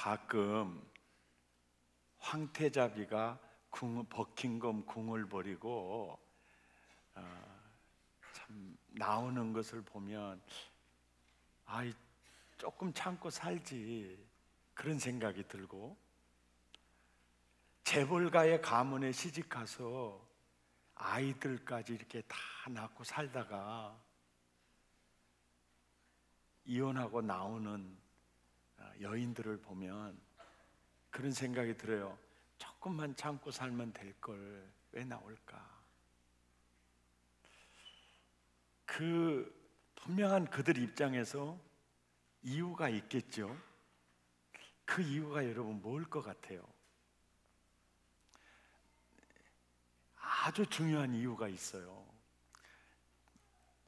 가끔 황태자비가 버킹엄 궁을 버리고 참 나오는 것을 보면 조금 참고 살지 그런 생각이 들고, 재벌가의 가문에 시집가서 아이들까지 이렇게 다 낳고 살다가 이혼하고 나오는 여인들을 보면 그런 생각이 들어요. 조금만 참고 살면 될 걸 왜 나올까? 그 분명한 그들 입장에서 이유가 있겠죠. 그 이유가 여러분 뭘 것 같아요? 아주 중요한 이유가 있어요.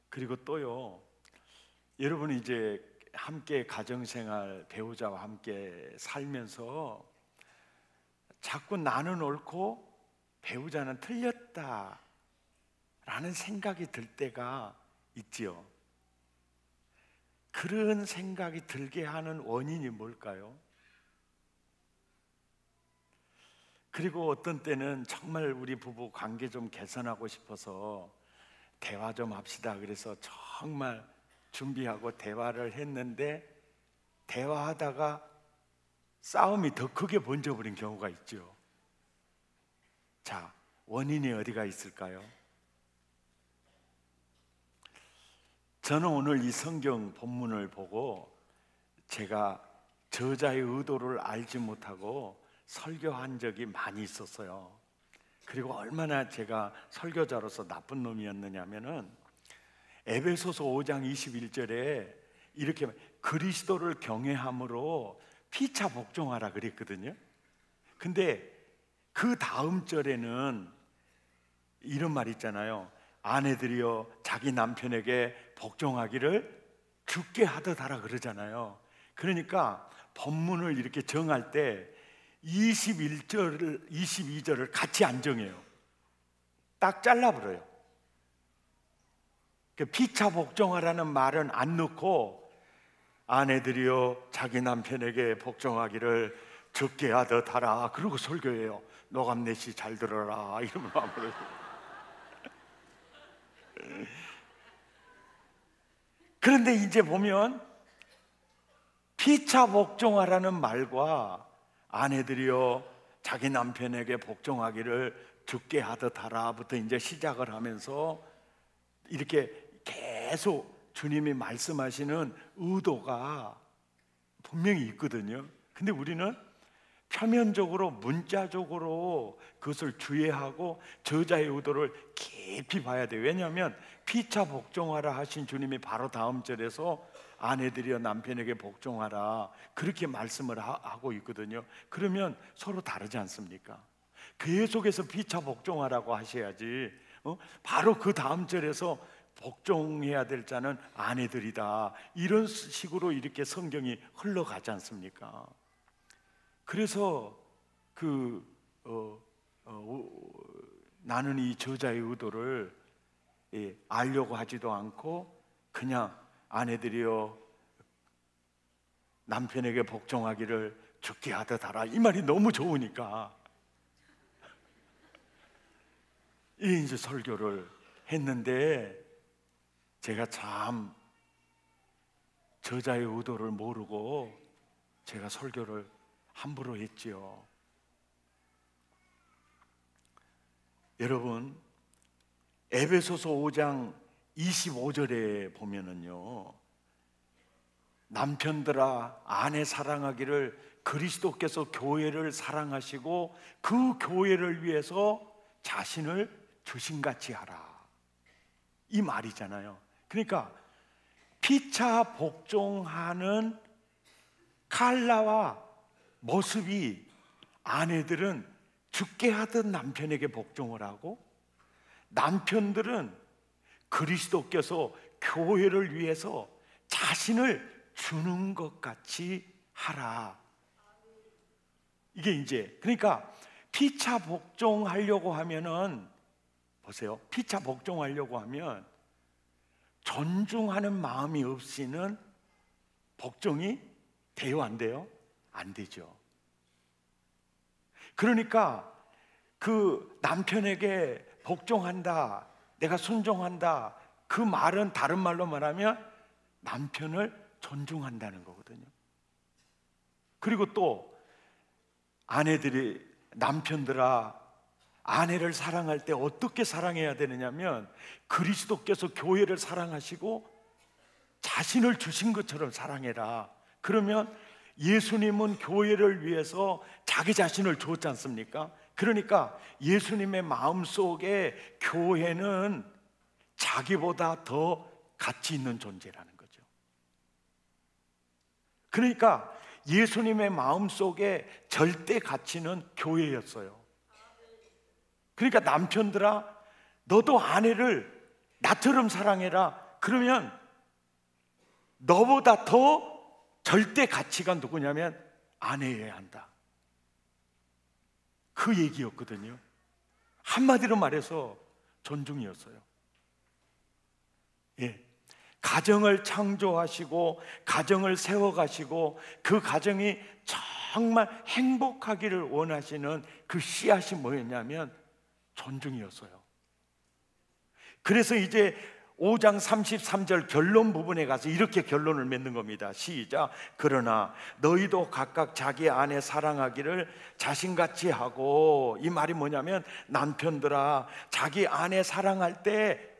그리고 또요, 여러분이 이제 함께 가정생활, 배우자와 함께 살면서 자꾸 나는 옳고 배우자는 틀렸다 라는 생각이 들 때가 있지요. 그런 생각이 들게 하는 원인이 뭘까요? 그리고 어떤 때는 정말 우리 부부 관계 좀 개선하고 싶어서 대화 좀 합시다 그래서 정말 준비하고 대화를 했는데, 대화하다가 싸움이 더 크게 번져버린 경우가 있죠. 자, 원인이 어디가 있을까요? 저는 오늘 이 성경 본문을 보고 제가 저자의 의도를 알지 못하고 설교한 적이 많이 있었어요. 그리고 얼마나 제가 설교자로서 나쁜 놈이었느냐면은 에베소서 5장 21절에 이렇게 그리스도를 경외함으로 피차 복종하라 그랬거든요. 근데 그 다음 절에는 이런 말 있잖아요. 아내들이여 자기 남편에게 복종하기를 죽게 하듯 하라 그러잖아요. 그러니까 본문을 이렇게 정할 때 21절을 22절을 같이 안 정해요. 딱 잘라버려요. 피차 복종하라는 말은 안 넣고 아내들이여 자기 남편에게 복종하기를 적게 하듯 하라 그러고 설교해요. 노감내시 잘 들어라 이러면 아무래도 그런데 이제 보면 피차 복종하라는 말과 아내들이여 자기 남편에게 복종하기를 적게 하듯 하라부터 이제 시작을 하면서 이렇게 계속 주님이 말씀하시는 의도가 분명히 있거든요. 근데 우리는 표면적으로 문자적으로 그것을 주의하고 저자의 의도를 깊이 봐야 돼요. 왜냐하면 피차 복종하라 하신 주님이 바로 다음 절에서 아내들이여 남편에게 복종하라 그렇게 말씀을 하고 있거든요. 그러면 서로 다르지 않습니까? 계속해서 피차 복종하라고 하셔야지 바로 그 다음 절에서 복종해야 될 자는 아내들이다 이런 식으로 이렇게 성경이 흘러가지 않습니까? 그래서 나는 이 저자의 의도를 알려고 하지도 않고 그냥 아내들이여 남편에게 복종하기를 죽게 하듯 하라 이 말이 너무 좋으니까 이제 설교를 했는데, 제가 참 저자의 의도를 모르고 제가 설교를 함부로 했지요. 여러분, 에베소서 5장 25절에 보면은요, 남편들아 아내 사랑하기를 그리스도께서 교회를 사랑하시고 그 교회를 위해서 자신을 주신같이 하라 이 말이잖아요. 그러니까 피차 복종하는 칼라와 모습이 아내들은 죽게 하듯 남편에게 복종을 하고 남편들은 그리스도께서 교회를 위해서 자신을 주는 것 같이 하라. 이게 이제 그러니까 피차 복종하려고 하면은 보세요. 피차 복종하려고 하면 존중하는 마음이 없이는 복종이 돼요, 안 돼요? 안 되죠. 그러니까 그 남편에게 복종한다, 내가 순종한다, 그 말은 다른 말로 말하면 남편을 존중한다는 거거든요. 그리고 또 아내들이, 남편들아, 아내를 사랑할 때 어떻게 사랑해야 되느냐면 그리스도께서 교회를 사랑하시고 자신을 주신 것처럼 사랑해라. 그러면 예수님은 교회를 위해서 자기 자신을 주었지 않습니까? 그러니까 예수님의 마음속에 교회는 자기보다 더 가치 있는 존재라는 거죠. 그러니까 예수님의 마음속에 절대 가치는 교회였어요. 그러니까 남편들아, 너도 아내를 나처럼 사랑해라. 그러면 너보다 더 절대 가치가 누구냐면 아내여야 한다. 그 얘기였거든요. 한마디로 말해서 존중이었어요. 예. 가정을 창조하시고 가정을 세워가시고 그 가정이 정말 행복하기를 원하시는 그 씨앗이 뭐였냐면 존중이었어요. 그래서 이제 5장 33절 결론 부분에 가서 이렇게 결론을 맺는 겁니다. 시작. 그러나 너희도 각각 자기 아내 사랑하기를 자신같이 하고, 이 말이 뭐냐면 남편들아, 자기 아내 사랑할 때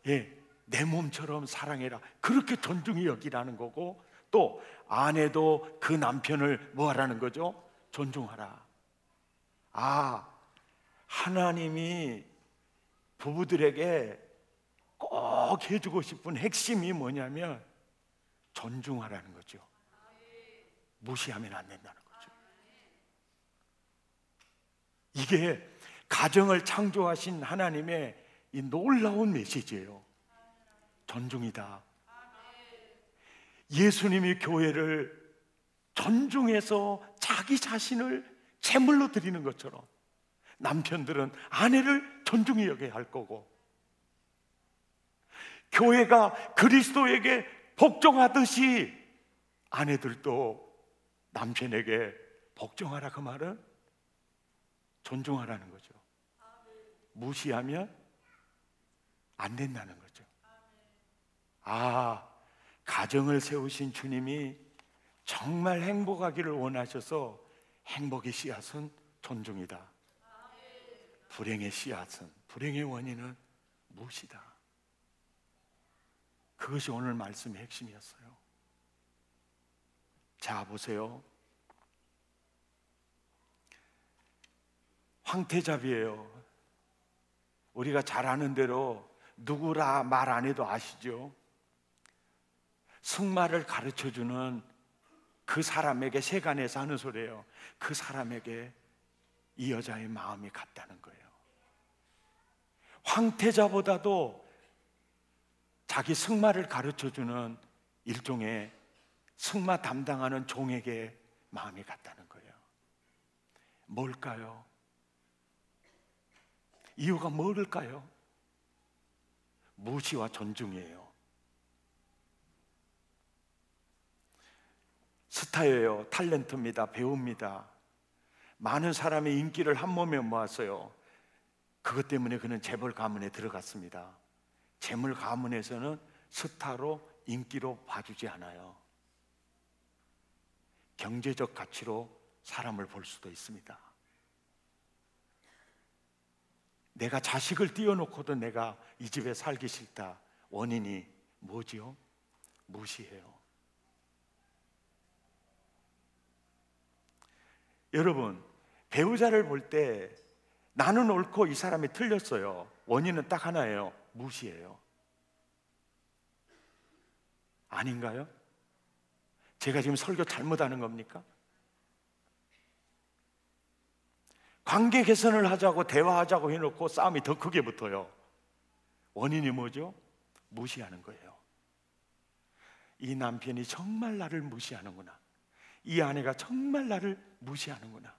내 몸처럼 사랑해라. 그렇게 존중히 여기라는 거고, 또 아내도 그 남편을 뭐 하라는 거죠? 존중하라. 하나님이 부부들에게 꼭 해주고 싶은 핵심이 뭐냐면 존중하라는 거죠. 무시하면 안 된다는 거죠. 이게 가정을 창조하신 하나님의 이 놀라운 메시지예요. 존중이다. 예수님이 교회를 존중해서 자기 자신을 제물로 드리는 것처럼 남편들은 아내를 존중히 여겨야 할 거고, 교회가 그리스도에게 복종하듯이 아내들도 남편에게 복종하라. 그 말은 존중하라는 거죠. 무시하면 안 된다는 거죠. 가정을 세우신 주님이 정말 행복하기를 원하셔서 행복의 씨앗은 존중이다. 불행의 씨앗은, 불행의 원인은 무시다. 그것이 오늘 말씀의 핵심이었어요. 자, 보세요. 황태자비예요. 우리가 잘 아는 대로 누구라 말 안 해도 아시죠? 승마를 가르쳐주는 그 사람에게, 세간에서 하는 소리예요. 그 사람에게 이 여자의 마음이 갔다는 거예요. 황태자보다도 자기 승마를 가르쳐주는 일종의 승마 담당하는 종에게 마음이 갔다는 거예요. 뭘까요? 이유가 뭘까요? 무시와 존중이에요. 스타예요. 탤런트입니다. 배우입니다. 많은 사람의 인기를 한 몸에 모았어요. 그것 때문에 그는 재벌 가문에 들어갔습니다. 재물 가문에서는 스타로, 인기로 봐주지 않아요. 경제적 가치로 사람을 볼 수도 있습니다. 내가 자식을 띄워놓고도 내가 이 집에 살기 싫다. 원인이 뭐지요? 무시해요. 여러분, 배우자를 볼 때 나는 옳고 이 사람이 틀렸어요. 원인은 딱 하나예요. 무시해요. 아닌가요? 제가 지금 설교 잘못하는 겁니까? 관계 개선을 하자고, 대화하자고 해놓고 싸움이 더 크게 붙어요. 원인이 뭐죠? 무시하는 거예요. 이 남편이 정말 나를 무시하는구나. 이 아내가 정말 나를 무시하는구나.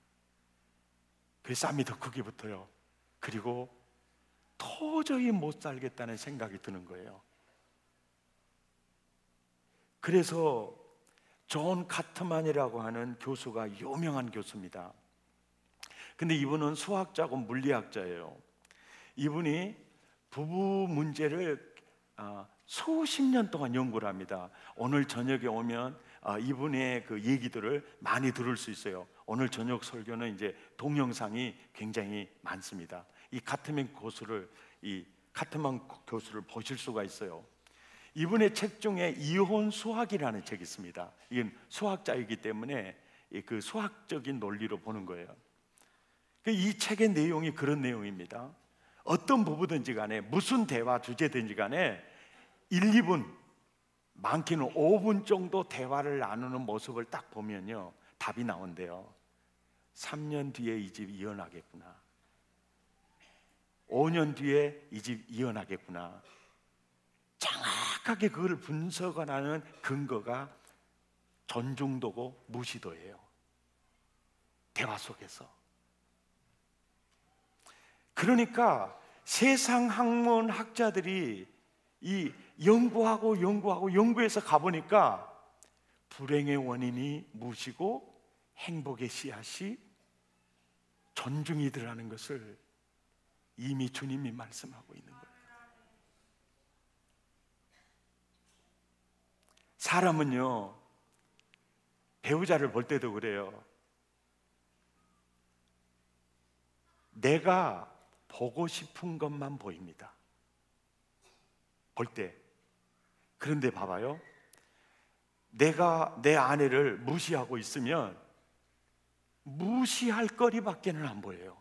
그래서 싸움이 더 크게 붙어요. 그리고 도저히 못 살겠다는 생각이 드는 거예요. 그래서 존 카트만이라고 하는 교수가 유명한 교수입니다. 근데 이분은 수학자고 물리학자예요. 이분이 부부 문제를 수십 년 동안 연구를 합니다. 오늘 저녁에 오면 이분의 그 얘기들을 많이 들을 수 있어요. 오늘 저녁 설교는 이제 동영상이 굉장히 많습니다. 이 카트만 교수를 보실 수가 있어요. 이분의 책 중에 이혼 수학이라는 책이 있습니다. 이건 수학자이기 때문에 그 수학적인 논리로 보는 거예요. 이 책의 내용이 그런 내용입니다. 어떤 부부든지 간에 무슨 대화 주제든지 간에 1, 2분, 많게는 5분 정도 대화를 나누는 모습을 딱 보면요, 답이 나온대요. 3년 뒤에 이 집 이혼하겠구나, 5년 뒤에 이 집 이혼하겠구나. 정확하게 그걸 분석하는 근거가 존중도고 무시도예요. 대화 속에서. 그러니까 세상 학문 학자들이 이 연구해서 가보니까 불행의 원인이 무시고 행복의 씨앗이 존중이더라는 것을 이미 주님이 말씀하고 있는 거예요. 사람은요, 배우자를 볼 때도 그래요. 내가 보고 싶은 것만 보입니다, 볼 때. 그런데 봐봐요, 내가 내 아내를 무시하고 있으면 무시할 거리밖에는 안 보여요.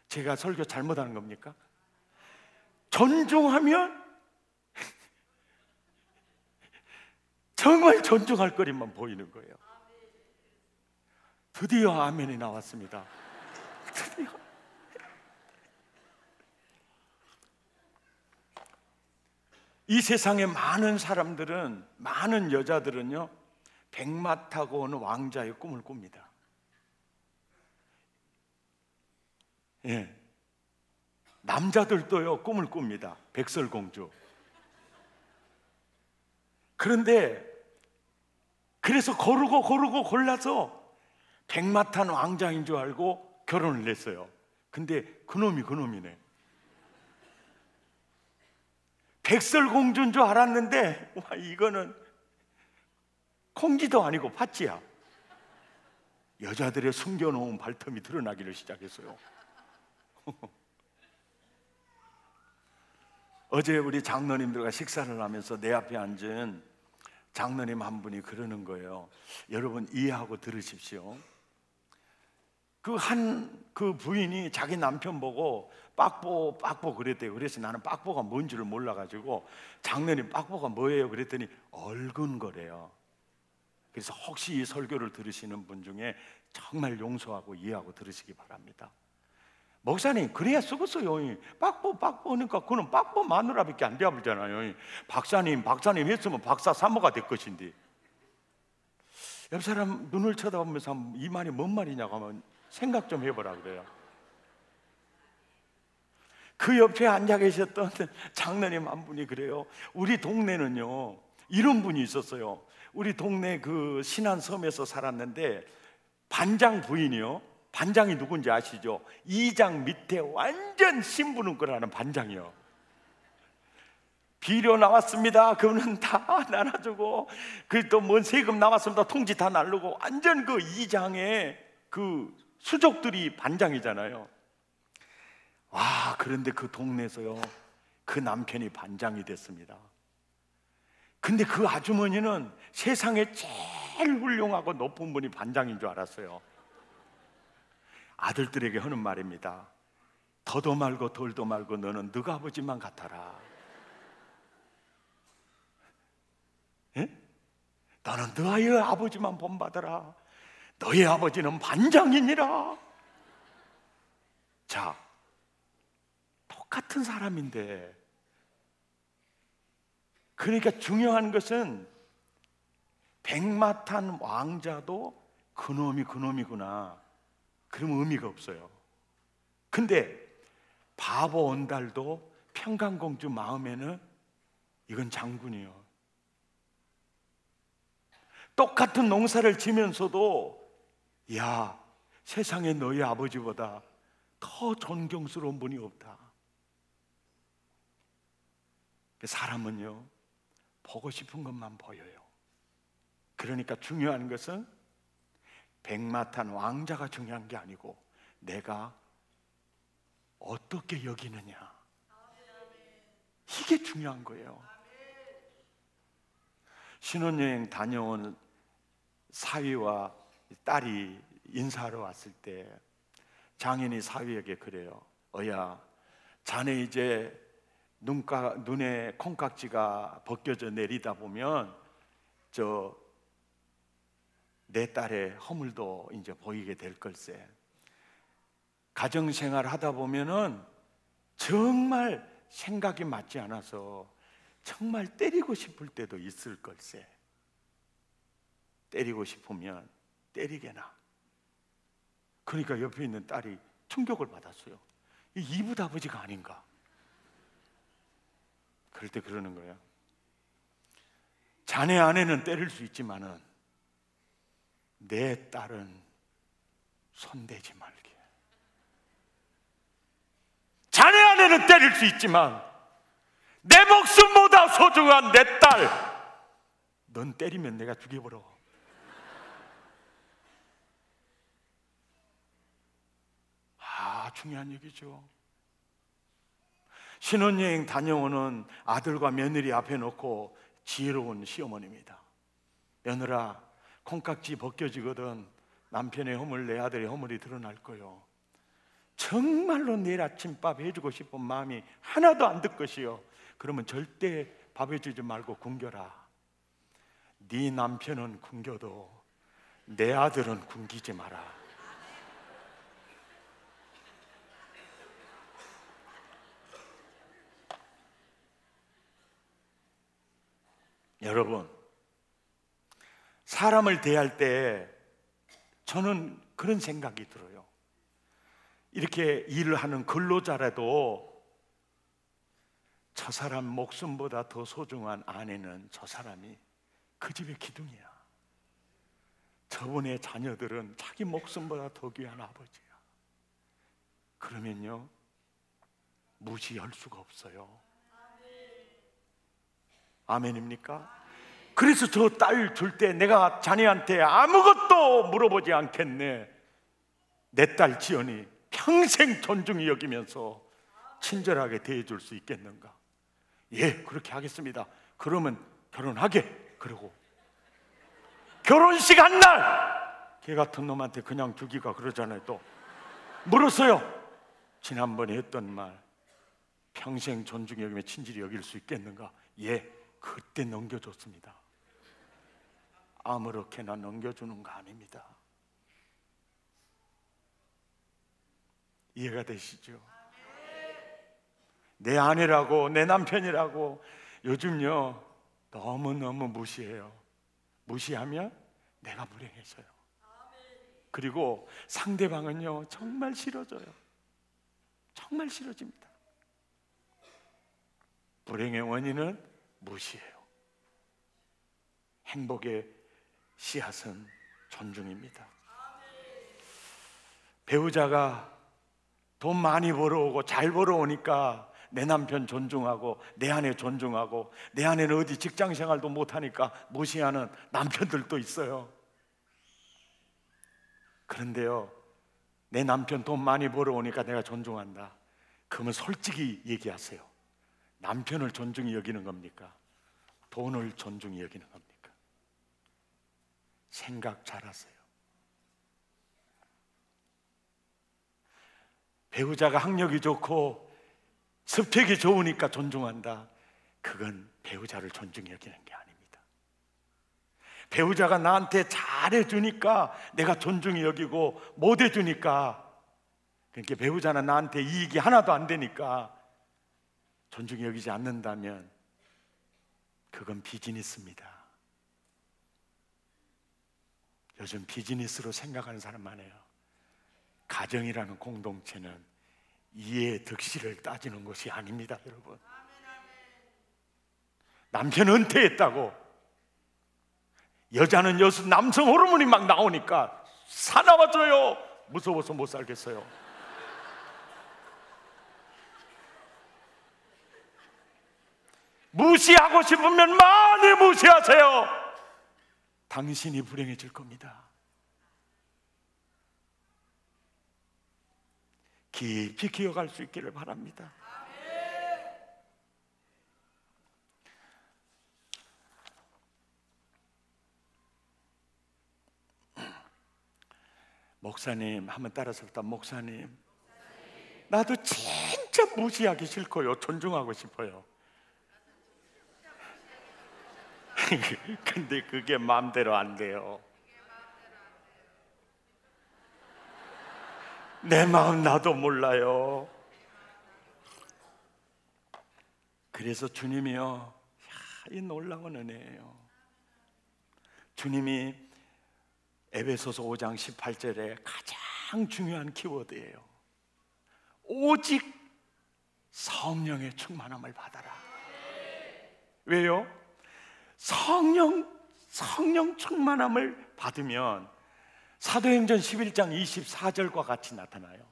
제가 설교 잘못하는 겁니까? 존중하면 정말 존중할 거리만 보이는 거예요. 드디어 아멘이 나왔습니다. 드디어. 이 세상에 많은 사람들은, 많은 여자들은요, 백마 타고 오는 왕자의 꿈을 꿉니다. 예. 남자들도요, 꿈을 꿉니다. 백설공주. 그런데 그래서 고르고 골라서 백마 탄 왕자인 줄 알고 결혼을 했어요. 근데 그놈이네. 백설공주인 줄 알았는데, 와, 이거는 콩쥐도 아니고 팥쥐야. 여자들의 숨겨놓은 발톱이 드러나기를 시작했어요. 어제 우리 장로님들과 식사를 하면서 내 앞에 앉은 장로님 한 분이 그러는 거예요. 여러분 이해하고 들으십시오. 그 부인이 자기 남편 보고 빡보 그랬대요. 그래서 나는 빡보가 뭔지를 몰라가지고, 장로님 빡보가 뭐예요? 그랬더니 얼근 거래요. 그래서 혹시 이 설교를 들으시는 분 중에 정말 용서하고 이해하고 들으시기 바랍니다. 목사님, 그래야 쓰겠어요. 빡보 하니까 그는 빡보 마누라밖에 안 되잖아요. 박사님 했으면 박사 사모가 될 것인데. 옆 사람 눈을 쳐다보면서 이 말이 뭔 말이냐고 하면 생각 좀 해보라 그래요. 그 옆에 앉아 계셨던 장로님 한 분이 그래요. 우리 동네는요, 이런 분이 있었어요. 우리 동네 그 신안섬에서 살았는데, 반장 부인이요, 반장이 누군지 아시죠? 이장 밑에 완전 신부름꾼하는 반장이요. 비료 나왔습니다, 그거는 다 나눠주고, 그 또 뭔 세금 나왔습니다, 통지 다 날르고, 완전 그 이장의 그 수족들이 반장이잖아요. 와, 그런데 그 동네에서요, 그 남편이 반장이 됐습니다. 근데 그 아주머니는 세상에 제일 훌륭하고 높은 분이 반장인 줄 알았어요. 아들들에게 하는 말입니다. 더도 말고 덜도 말고 너는 너가 아버지만 같아라. 예? 너는 너의 아버지만 본받아라. 너의 아버지는 반장이니라. 자, 똑같은 사람인데, 그러니까 중요한 것은 백마 탄 왕자도 그놈이구나, 그러면 의미가 없어요. 근데 바보 온달도 평강공주 마음에는 이건 장군이요. 똑같은 농사를 지면서도 야, 세상에 너희 아버지보다 더 존경스러운 분이 없다. 사람은요, 보고 싶은 것만 보여요. 그러니까 중요한 것은 백마탄 왕자가 중요한 게 아니고 내가 어떻게 여기느냐, 이게 중요한 거예요. 신혼여행 다녀온 사위와 딸이 인사하러 왔을 때 장인이 사위에게 그래요. 어야, 자네 이제 눈에 콩깍지가 벗겨져 내리다 보면 내 딸의 허물도 이제 보이게 될 걸세. 가정생활 하다 보면은 정말 생각이 맞지 않아서 정말 때리고 싶을 때도 있을 걸세. 때리고 싶으면 때리게나. 그러니까 옆에 있는 딸이 충격을 받았어요. 이 이붓 아버지가 아닌가. 그럴 때 그러는 거예요. 자네 아내는 때릴 수 있지만은 내 딸은 손대지 말게. 자네 아내는 때릴 수 있지만 내 목숨보다 소중한 내 딸, 넌 때리면 내가 죽여버려. 중요한 얘기죠. 신혼여행 다녀오는 아들과 며느리 앞에 놓고 지혜로운 시어머니입니다. 며느라, 콩깍지 벗겨지거든 남편의 허물, 내 아들의 허물이 드러날 거요. 정말로 내일 아침밥 해주고 싶은 마음이 하나도 안 들 것이요. 그러면 절대 밥 해주지 말고 굶겨라. 네 남편은 굶겨도 내 아들은 굶기지 마라. 여러분, 사람을 대할 때 저는 그런 생각이 들어요. 이렇게 일을 하는 근로자라도 저 사람 목숨보다 더 소중한 아내는 저 사람이 그 집의 기둥이야. 저분의 자녀들은 자기 목숨보다 더 귀한 아버지야. 그러면요, 무시할 수가 없어요. 아멘입니까? 그래서 저 딸 줄 때 내가 자네한테 아무것도 물어보지 않겠네. 내 딸 지연이 평생 존중히 여기면서 친절하게 대해줄 수 있겠는가? 예, 그렇게 하겠습니다. 그러면 결혼하게. 그러고 결혼식 한 날, 걔 같은 놈한테 그냥 주기가 그러잖아요. 또 물었어요. 지난번에 했던 말 평생 존중히 여기며 친절히 여길 수 있겠는가? 예, 그때 넘겨줬습니다. 아무렇게나 넘겨주는 거 아닙니다. 이해가 되시죠? 내 아내라고, 내 남편이라고 요즘요 너무너무 무시해요. 무시하면 내가 불행해져요. 그리고 상대방은요 정말 싫어져요. 정말 싫어집니다. 불행의 원인은 무시해요. 행복의 씨앗은 존중입니다. 배우자가 돈 많이 벌어오고 잘 벌어오니까 내 남편 존중하고 내 아내 존중하고, 내 아내는 어디 직장생활도 못하니까 무시하는 남편들도 있어요. 그런데요, 내 남편 돈 많이 벌어오니까 내가 존중한다. 그러면 솔직히 얘기하세요. 남편을 존중히 여기는 겁니까? 돈을 존중히 여기는 겁니까? 생각 잘하세요. 배우자가 학력이 좋고 스펙이 좋으니까 존중한다. 그건 배우자를 존중히 여기는 게 아닙니다. 배우자가 나한테 잘해주니까 내가 존중히 여기고, 못해주니까, 그러니까 배우자는 나한테 이익이 하나도 안 되니까 존중히 여기지 않는다면 그건 비즈니스입니다. 요즘 비즈니스로 생각하는 사람 많아요. 가정이라는 공동체는 이해의 득실을 따지는 것이 아닙니다, 여러분. 남편 은퇴했다고 여자는 여수 남성 호르몬이 막 나오니까 사나워져요. 무서워서 못 살겠어요. 무시하고 싶으면 많이 무시하세요. 당신이 불행해질 겁니다. 깊이 기억할 수 있기를 바랍니다. 목사님, 한번 따라서 부르다. 목사님, 나도 진짜 무시하기 싫고요, 존중하고 싶어요. 근데 그게 마음대로 안 돼요. 내 마음 나도 몰라요. 그래서 주님이요, 이 놀라운 은혜예요. 주님이 에베소서 5장 18절에 가장 중요한 키워드예요. 오직 성령의 충만함을 받아라. 왜요? 성령 충만함을 받으면 사도행전 11장 24절과 같이 나타나요.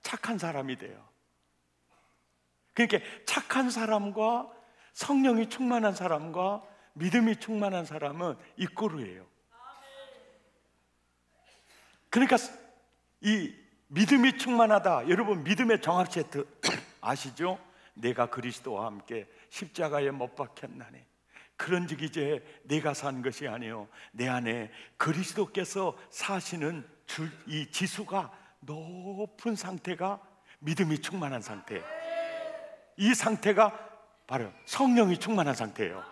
착한 사람이 돼요. 그러니까 착한 사람과 성령이 충만한 사람과 믿음이 충만한 사람은 이꼬르예요. 그러니까 이 믿음이 충만하다, 여러분 믿음의 정확 세트 아시죠? 내가 그리스도와 함께 십자가에 못 박혔나니 그런즉 이제 내가 산 것이 아니요 내 안에 그리스도께서 사시는 이 지수가 높은 상태가 믿음이 충만한 상태. 이 상태가 바로 성령이 충만한 상태예요.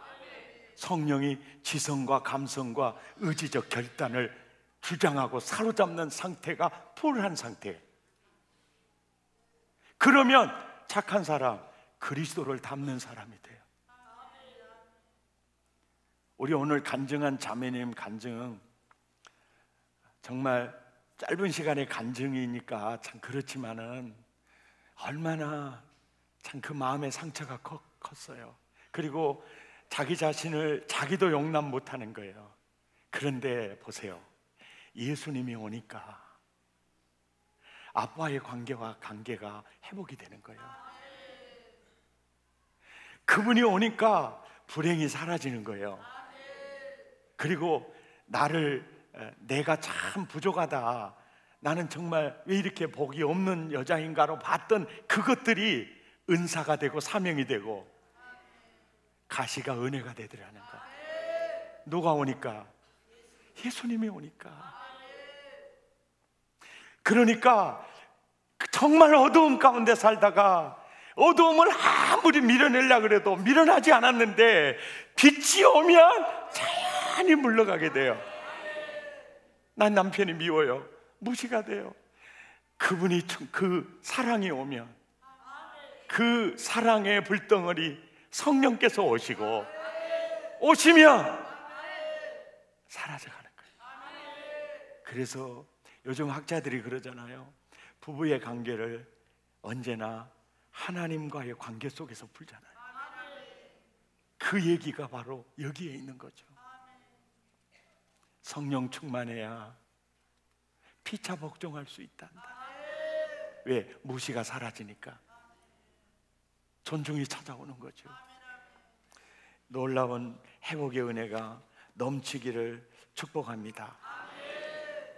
성령이 지성과 감성과 의지적 결단을 주장하고 사로잡는 상태가 풀한 상태. 그러면 착한 사람, 그리스도를 닮는 사람이 돼요. 우리 오늘 간증한 자매님 간증, 정말 짧은 시간에 간증이니까 참 그렇지만은 얼마나 참 그 마음의 상처가 컸어요. 그리고 자기 자신을 자기도 용납 못하는 거예요. 그런데 보세요, 예수님이 오니까 아빠의 관계가 회복이 되는 거예요. 그분이 오니까 불행이 사라지는 거예요. 그리고 내가 참 부족하다, 나는 정말 왜 이렇게 복이 없는 여자인가로 봤던 그것들이 은사가 되고 사명이 되고 가시가 은혜가 되더라는 거. 누가 오니까? 예수님이 오니까. 그러니까 정말 어두움 가운데 살다가 어두움을 아무리 밀어내려고 해도 밀어나지 않았는데 빛이 오면 자연히 물러가게 돼요. 난 남편이 미워요. 무시가 돼요. 그분이 그 사랑이 오면 그 사랑의 불덩어리 성령께서 오시면 사라져가는 거예요. 그래서 요즘 학자들이 그러잖아요. 부부의 관계를 언제나 하나님과의 관계 속에서 풀잖아요. 그 얘기가 바로 여기에 있는 거죠. 성령 충만해야 피차 복종할 수 있단다. 왜? 무시가 사라지니까 존중이 찾아오는 거죠. 놀라운 회복의 은혜가 넘치기를 축복합니다.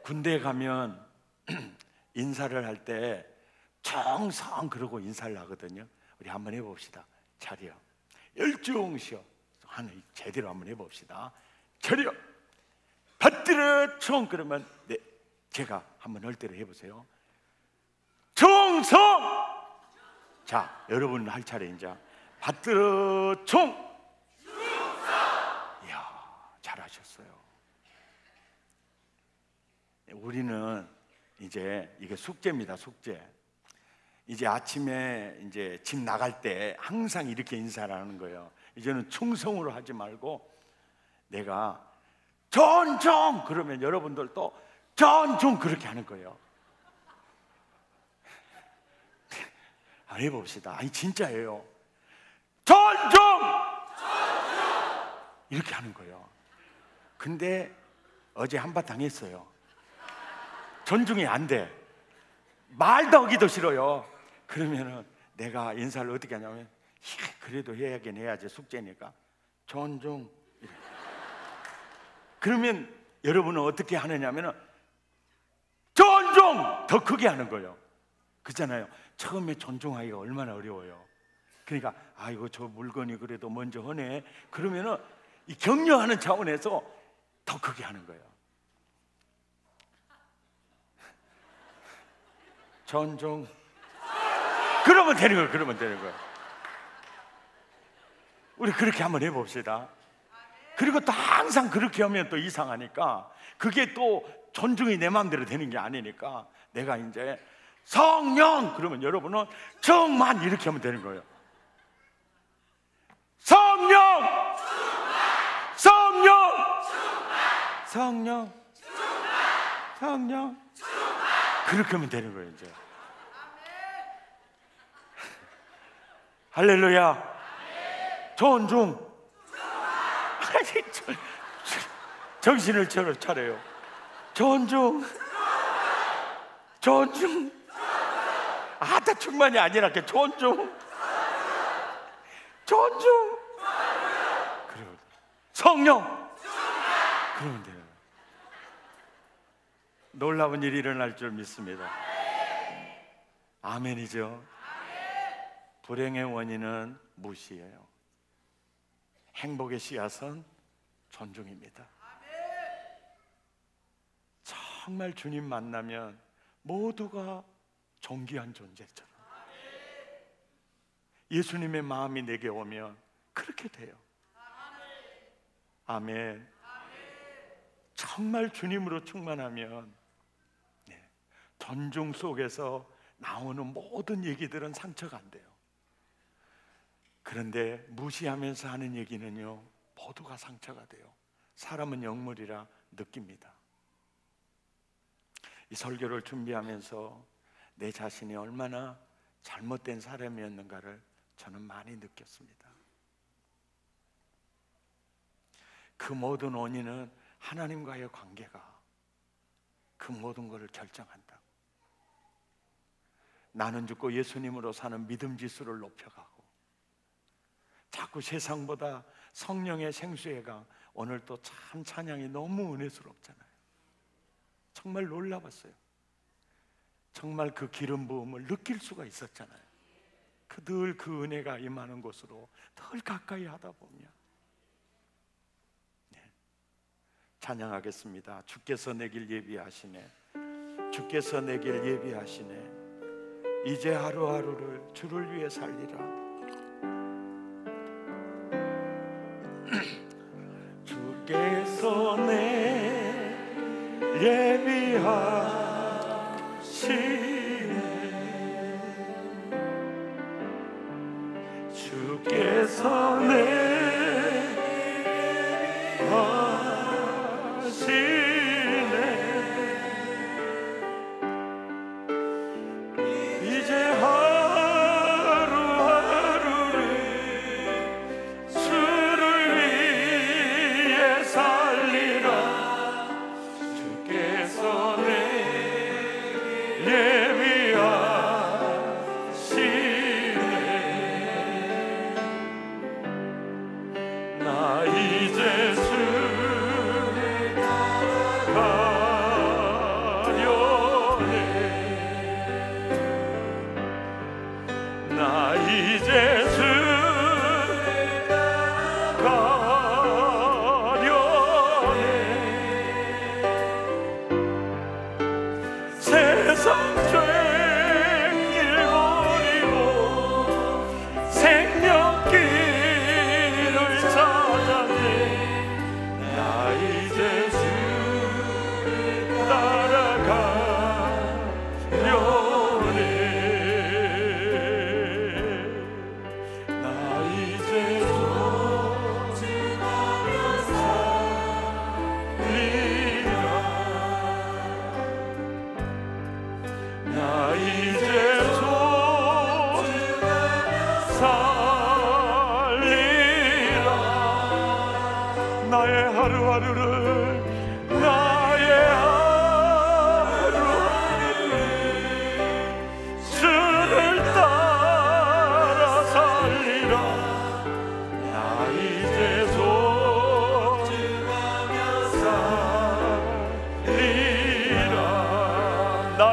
군대에 가면 인사를 할 때 정성 그러고 인사를 하거든요. 우리 한번 해봅시다. 차려, 열중시어, 제대로 한번 해봅시다. 차려, 받들어 총. 그러면 네, 제가 한번 할 대로 해보세요. 충성. 자, 여러분 할 차례. 이제 받들어 총. 이야, 잘하셨어요. 우리는 이제 이게 숙제입니다. 숙제. 이제 아침에 이제 집 나갈 때 항상 이렇게 인사를 하는 거예요. 이제는 충성으로 하지 말고 내가 전종 그러면 여러분들도 전종 그렇게 하는 거예요. 해봅시다. 아니 진짜예요. 전종 이렇게 하는 거예요. 근데 어제 한바탕 했어요. 존중이 안 돼. 말도 하기도 싫어요. 그러면은 내가 인사를 어떻게 하냐면, 그래도 해야긴 해야지, 숙제니까 존중. 그러면 여러분은 어떻게 하느냐면은 존중 더 크게 하는 거예요. 그렇잖아요. 처음에 존중하기가 얼마나 어려워요. 그러니까 아이고 저 물건이 그래도 먼저 하네. 그러면은 이 격려하는 차원에서 더 크게 하는 거예요. 존중. 그러면 되는 거예요. 그러면 되는 거예요. 우리 그렇게 한번 해봅시다. 그리고 또 항상 그렇게 하면 또 이상하니까, 그게 또 존중이 내 마음대로 되는 게 아니니까, 내가 이제 성령 그러면 여러분은 정만 이렇게 하면 되는 거예요. 성령, 성령, 성령, 성령, 그렇게 하면 되는 거예요. 이제 할렐루야. 존중. 정신을 차려요. 존중, 존중. 아다 충만이 아니라 존중, 존중. 그리고 성령. 그러면 돼요. 놀라운 일이 일어날 줄 믿습니다. 아멘이죠. 불행의 원인은 무시예요. 행복의 씨앗은 존중입니다. 정말 주님 만나면 모두가 존귀한 존재처럼, 예수님의 마음이 내게 오면 그렇게 돼요. 아멘. 정말 주님으로 충만하면 존중 속에서 나오는 모든 얘기들은 상처가 안 돼요. 그런데 무시하면서 하는 얘기는요, 모두가 상처가 돼요. 사람은 영물이라 느낍니다. 이 설교를 준비하면서 내 자신이 얼마나 잘못된 사람이었는가를 저는 많이 느꼈습니다. 그 모든 원인은 하나님과의 관계가 그 모든 것을 결정한다. 나는 죽고 예수님으로 사는 믿음 지수를 높여가고, 자꾸 세상보다 성령의 생수회가, 오늘 또 참 찬양이 너무 은혜스럽잖아요. 정말 놀라웠어요. 정말 그 기름 부음을 느낄 수가 있었잖아요. 늘 그 은혜가 임하는 곳으로 덜 가까이 하다 보면. 찬양하겠습니다. 주께서 내 길 예비하시네. 주께서 내 길 예비하시네. 이제 하루하루를 주를 위해 살리라. 주께서 내 예비하시네. 주께서 내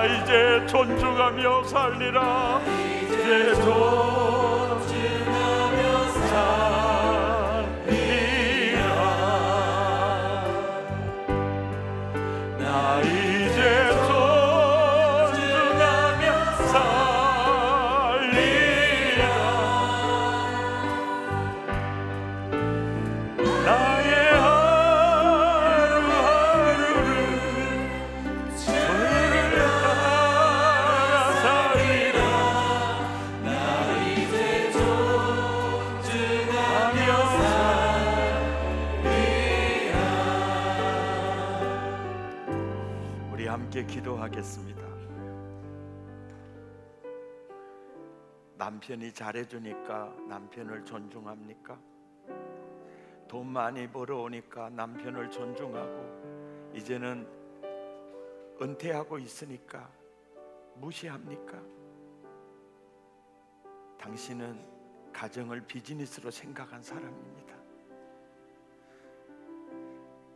이제 존중하며 살리라. 이제 존중하며 살리라. 나 이제 존중하며 살리라. 나의 하루하루를 주를 따라 살리라. 나 이제 존중하며 살리라. 우리 함께 기도하겠습니다. 남편이 잘해주니까 남편을 존중합니까? 돈 많이 벌어오니까 남편을 존중하고 이제는 은퇴하고 있으니까 무시합니까? 당신은 가정을 비즈니스로 생각한 사람입니다.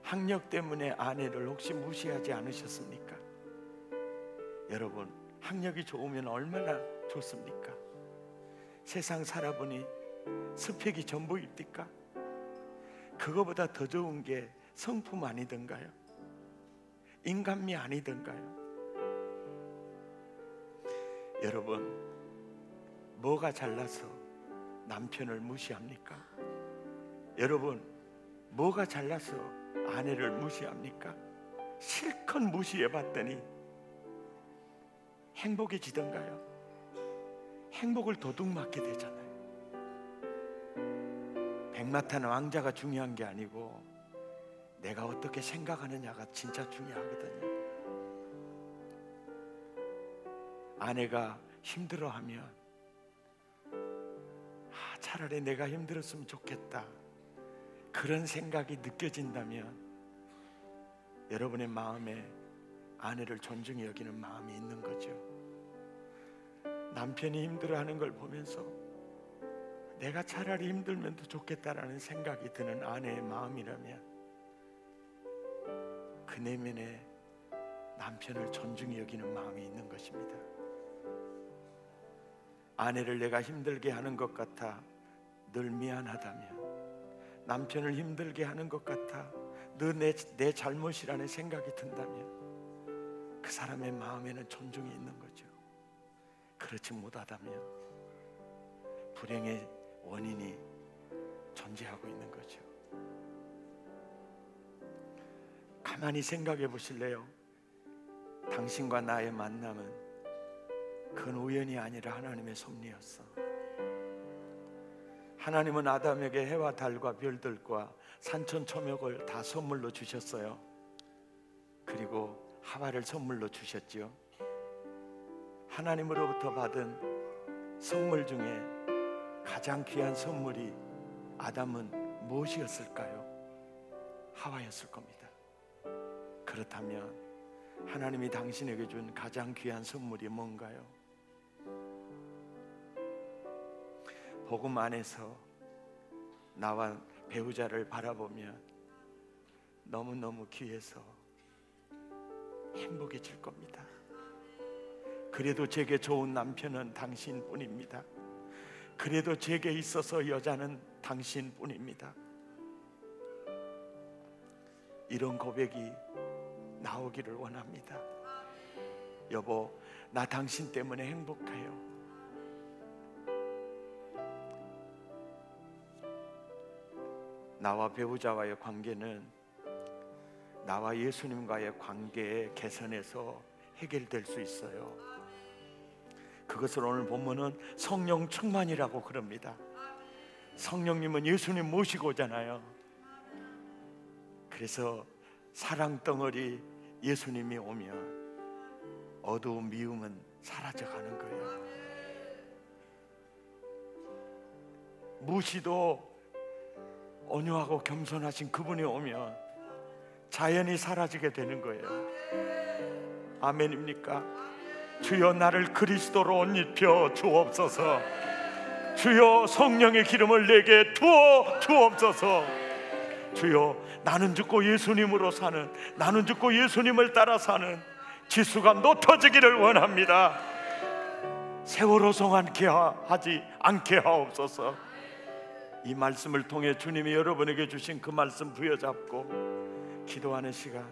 학력 때문에 아내를 혹시 무시하지 않으셨습니까? 여러분, 학력이 좋으면 얼마나 좋습니까? 세상 살아보니 스펙이 전부입니까? 그거보다 더 좋은 게 성품 아니던가요? 인간미 아니던가요? 여러분, 뭐가 잘나서 남편을 무시합니까? 여러분, 뭐가 잘나서 아내를 무시합니까? 실컷 무시해봤더니 행복해지던가요? 행복을 도둑맞게 되잖아요. 백마탄 왕자가 중요한 게 아니고 내가 어떻게 생각하느냐가 진짜 중요하거든요. 아내가 힘들어하면 차라리 내가 힘들었으면 좋겠다, 그런 생각이 느껴진다면 여러분의 마음에 아내를 존중히 여기는 마음이 있는 거죠. 남편이 힘들어하는 걸 보면서 내가 차라리 힘들면 더 좋겠다라는 생각이 드는 아내의 마음이라면 그 내면에 남편을 존중히 여기는 마음이 있는 것입니다. 아내를 내가 힘들게 하는 것 같아 늘 미안하다면, 남편을 힘들게 하는 것 같아 늘 내 잘못이라는 생각이 든다면 그 사람의 마음에는 존중이 있는 거죠. 그렇지 못하다면 불행의 원인이 존재하고 있는 거죠. 가만히 생각해 보실래요? 당신과 나의 만남은 그건 우연이 아니라 하나님의 섭리였어. 하나님은 아담에게 해와 달과 별들과 산천초목을 다 선물로 주셨어요. 그리고 하와를 선물로 주셨지요. 하나님으로부터 받은 선물 중에 가장 귀한 선물이 아담은 무엇이었을까요? 하와였을 겁니다. 그렇다면 하나님이 당신에게 준 가장 귀한 선물이 뭔가요? 복음 안에서 나와 배우자를 바라보면 너무너무 귀해서 행복해질 겁니다. 그래도 제게 좋은 남편은 당신뿐입니다. 그래도 제게 있어서 여자는 당신뿐입니다. 이런 고백이 나오기를 원합니다. 여보, 나 당신 때문에 행복해요. 나와 배우자와의 관계는 나와 예수님과의 관계의 개선에서 해결될 수 있어요. 그것을 오늘 본문은 성령 충만이라고 그럽니다. 성령님은 예수님 모시고 오잖아요. 그래서 사랑 덩어리 예수님이 오면 어두운 미움은 사라져가는 거예요. 무시도 온유하고 겸손하신 그분이 오면 자연이 사라지게 되는 거예요. 아멘입니까? 주여, 나를 그리스도로 옷 입혀 주옵소서. 주여, 성령의 기름을 내게 부어 주옵소서. 주여, 나는 죽고 예수님으로 사는, 나는 죽고 예수님을 따라 사는 지수가 높아지기를 원합니다. 세월호 송환케 하지 않게 하옵소서. 이 말씀을 통해 주님이 여러분에게 주신 그 말씀 부여잡고 기도하는 시간,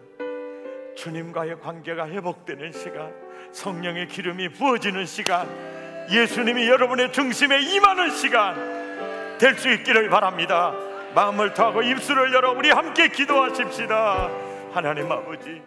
주님과의 관계가 회복되는 시간, 성령의 기름이 부어지는 시간, 예수님이 여러분의 중심에 임하는 시간 될 수 있기를 바랍니다. 마음을 다하고 입술을 열어 우리 함께 기도하십시다. 하나님 아버지,